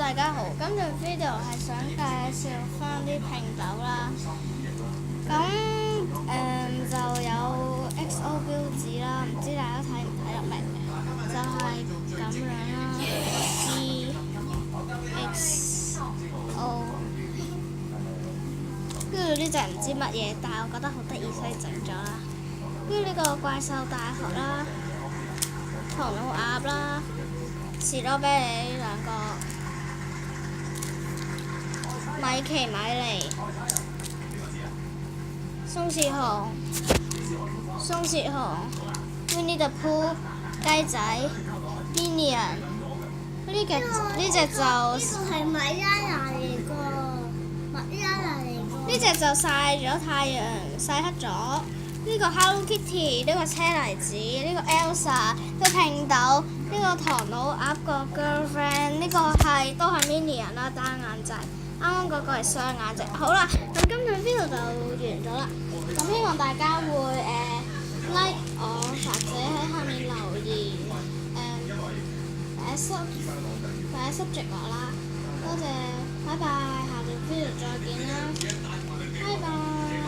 大家好，今條 video 係想介紹翻啲拼豆啦。咁就有 XO 標誌啦，唔知大家睇唔睇得明嘅？就係咁樣啦，GXO。跟住呢隻唔知乜嘢，但係我覺得好得意，所以整咗啦。跟住呢個怪獸大學啦，唐老鴨啦，士多啤梨兩個。米奇米妮、鬆弛熊、Winnie the Pooh、雞仔、Minion。呢隻就係米拉娜嚟個，米拉娜嚟個。呢隻就曬咗太陽，曬黑咗。呢個 Hello Kitty，呢個車厘子，呢個 Elsa，呢個拼豆，呢個唐老鴨個 girlfriend，呢個都係 Minion 啦，單眼仔。啱啱嗰個係雙眼隻。好啦，咁今日 video 就完咗啦。咁希望大家會like 我，或者喺下面留言寫 subject 我啦。多謝，拜拜，下條 video 再見啦，拜拜。